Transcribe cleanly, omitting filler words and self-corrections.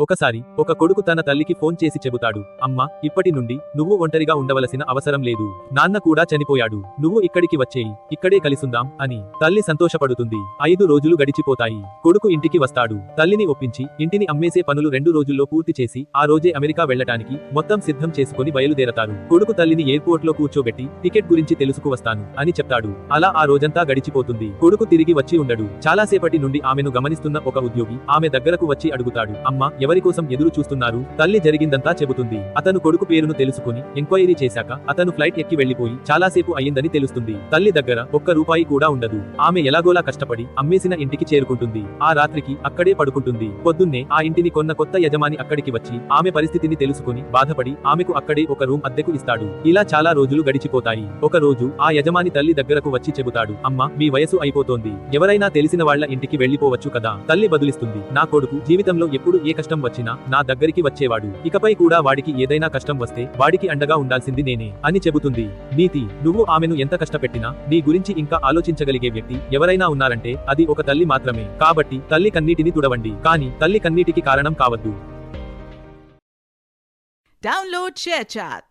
ఒకసారి ఒక కొడుకు తన తల్లికి ఫోన్ చేసి చెబుతాడు, అమ్మా, ఇప్పటి నుండి నువ్వు ఒంటరిగా ఉండవలసిన అవసరం లేదు. నాన్న కూడా చనిపోయాడు. నువ్వు ఇక్కడికి వచ్చేయి, ఇక్కడే కలిసుందాం అని. తల్లి సంతోషపడుతుంది. 5 రోజులు గడిచిపోతాయి. కొడుకు ఇంటికి వస్తాడు. తల్లిని ఒప్పించి ఇంటిని అమ్మేసే పనులు 2 రోజుల్లో పూర్తి చేసి ఆ రోజే అమెరికా వెళ్లటానికి మొత్తం సిద్ధం చేసుకుని బయలుదేరతారు. కొడుకు తల్లిని ఎయిర్పోర్ట్ లో కూర్చోబెట్టి టికెట్ గురించి తెలుసుకు వస్తాను అని చెప్తాడు. అలా ఆ రోజంతా గడిచిపోతుంది. కొడుకు తిరిగి వచ్చి ఉండడు. చాలాసేపటి నుండి ఆమెను గమనిస్తున్న ఒక ఉద్యోగి ఆమె దగ్గరకు వచ్చి అడుగుతాడు, అమ్మా, ఎవరి కోసం ఎదురు చూస్తున్నారు? తల్లి జరిగిందంతా చెబుతుంది. అతను కొడుకు పేరును తెలుసుకుని ఎంక్వైరీ చేశాక అతను ఫ్లైట్ ఎక్కి వెళ్లిపోయి చాలాసేపు అయ్యిందని తెలుస్తుంది. తల్లి దగ్గర ఒక్క రూపాయి కూడా ఉండదు. ఆమె ఎలాగోలా కష్టపడి అమ్మేసిన ఇంటికి చేరుకుంటుంది. ఆ రాత్రికి అక్కడే పడుకుంటుంది. పొద్దున్నే ఆ ఇంటిని కొన్న కొత్త యజమాని అక్కడికి వచ్చి ఆమె పరిస్థితిని తెలుసుకుని బాధపడి ఆమెకు అక్కడే ఒక రూమ్ అద్దెకు ఇస్తాడు. ఇలా చాలా రోజులు గడిచిపోతాయి. ఒక రోజు ఆ యజమాని తల్లి దగ్గరకు వచ్చి చెబుతాడు, అమ్మా, మీ వయసు అయిపోతోంది. ఎవరైనా తెలిసిన వాళ్ల ఇంటికి వెళ్లిపోవచ్చు కదా. తల్లి బదులిస్తుంది, నా కొడుకు జీవితంలో ఎప్పుడు ఏ కష్టం వచ్చినా నా దగ్గరికి వచ్చేవాడు. ఇకపై కూడా వాడికి ఏదైనా కష్టం వస్తే వాడికి అండగా ఉండాల్సింది నేనే అని చెబుతుంది. నీతి, నువ్వు ఆమెను ఎంత కష్టపెట్టినా నీ గురించి ఇంకా ఆలోచించగలిగే వ్యక్తి ఎవరైనా ఉన్నారంటే అది ఒక తల్లి మాత్రమే. కాబట్టి తల్లి కన్నీటిని తుడవండి, కానీ తల్లి కన్నీటికి కారణం కావద్దు. Download ShareChat.